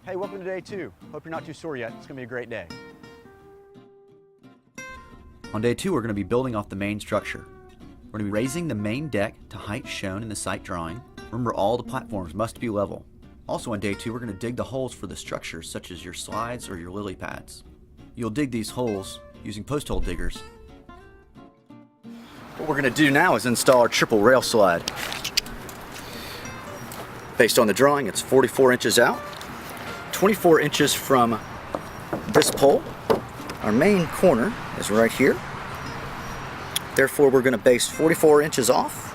Hey, welcome to day 2. Hope you're not too sore yet. It's going to be a great day. On day 2, we're going to be building off the main structure. We're going to be raising the main deck to height shown in the site drawing. Remember, all the platforms must be level. Also on day 2, we're going to dig the holes for the structures such as your slides or your lily pads. You'll dig these holes using post hole diggers. What we're going to do now is install our triple rail slide. Based on the drawing, it's 44 inches out, 24 inches from this pole. Our main corner is right here. Therefore, we're going to base 44 inches off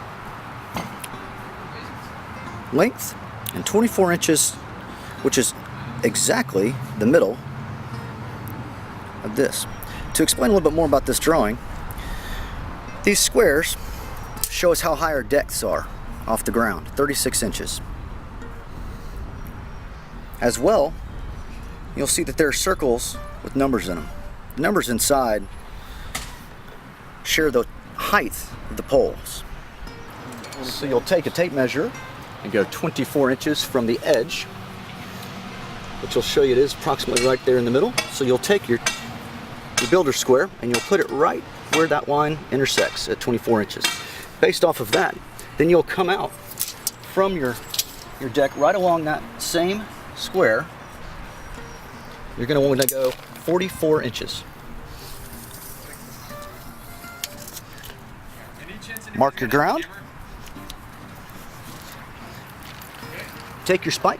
length and 24 inches, which is exactly the middle of this. To explain a little bit more about this drawing, these squares show us how high our decks are off the ground, 36 inches. As well, you'll see that there are circles with numbers in them. The numbers inside share the height of the poles. So you'll take a tape measure and go 24 inches from the edge, which will show you it is approximately right there in the middle. So you'll take your builder square and you'll put it right where that line intersects at 24 inches. Based off of that, then you'll come out from your deck right along that same square. You're going to want to go 44 inches. Mark your ground. Take your spike.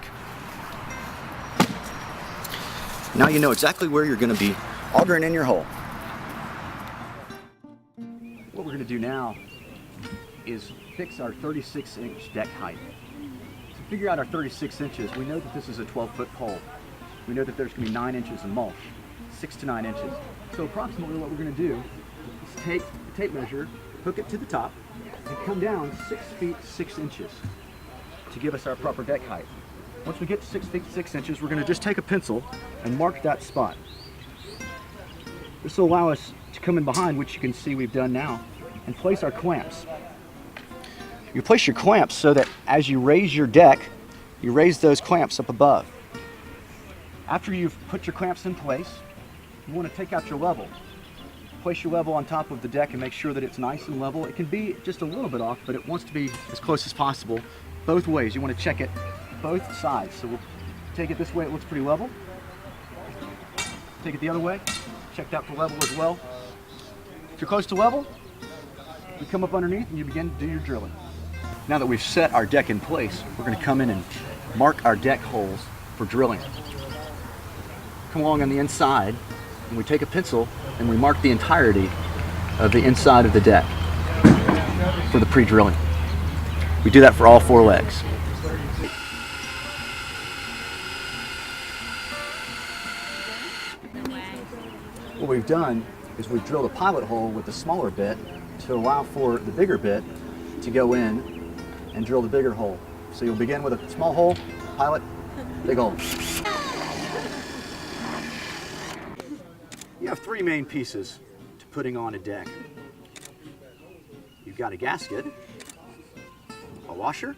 Now you know exactly where you're going to be augering in your hole. What we're going to do now is fix our 36-inch deck height. To figure out our 36 inches, we know that this is a 12-foot pole. We know that there's going to be 9 inches of mulch, 6 to 9 inches. So approximately what we're going to do is take the tape measure, hook it to the top, and come down 6 feet 6 inches to give us our proper deck height. Once we get to 6 feet 6 inches, we're going to just take a pencil and mark that spot. This will allow us to come in behind, which you can see we've done now, and place our clamps. You place your clamps so that as you raise your deck, you raise those clamps up above. After you've put your clamps in place, you want to take out your level. Place your level on top of the deck and make sure that it's nice and level. It can be just a little bit off, but it wants to be as close as possible. Both ways, you want to check it both sides. So we'll take it this way, it looks pretty level. Take it the other way, check that for level as well. If you're close to level, you come up underneath and you begin to do your drilling. Now that we've set our deck in place, we're going to come in and mark our deck holes for drilling. Come along on the inside and we take a pencil and we mark the entirety of the inside of the deck for the pre-drilling. We do that for all 4 legs. What we've done is we've drilled a pilot hole with the smaller bit to allow for the bigger bit to go in and drill the bigger hole. So you'll begin with a small hole, pilot, big hole. You have 3 main pieces to putting on a deck. You've got a gasket, a washer,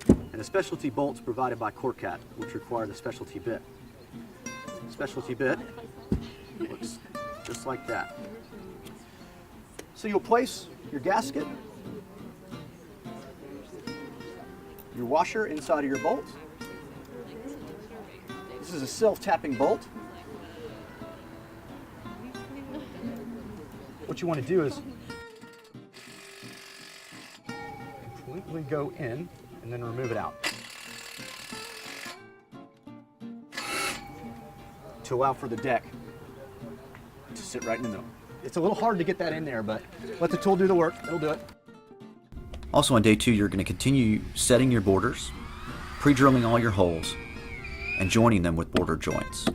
and a specialty bolts provided by Corcat, which require the specialty bit. The specialty bit looks just like that. So you'll place your gasket, your washer inside of your bolt. This is a self-tapping bolt. What you want to do is completely go in and then remove it out to allow for the deck to sit right in the middle. It's a little hard to get that in there, but let the tool do the work. It'll do it. Also on day 2, you're going to continue setting your borders, pre-drilling all your holes, and joining them with border joints.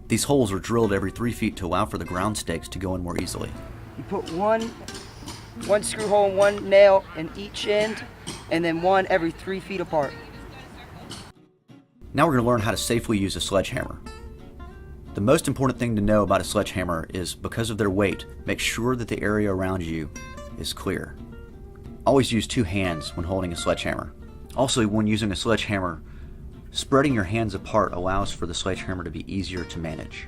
These holes are drilled every 3 feet to allow for the ground stakes to go in more easily. You put one screw hole and 1 nail in each end, and then 1 every 3 feet apart. Now we're going to learn how to safely use a sledgehammer. The most important thing to know about a sledgehammer is because of their weight, make sure that the area around you is clear. Always use 2 hands when holding a sledgehammer. Also, when using a sledgehammer, Spreading your hands apart allows for the sledgehammer to be easier to manage.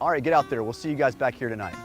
All right, get out there. We'll see you guys back here tonight.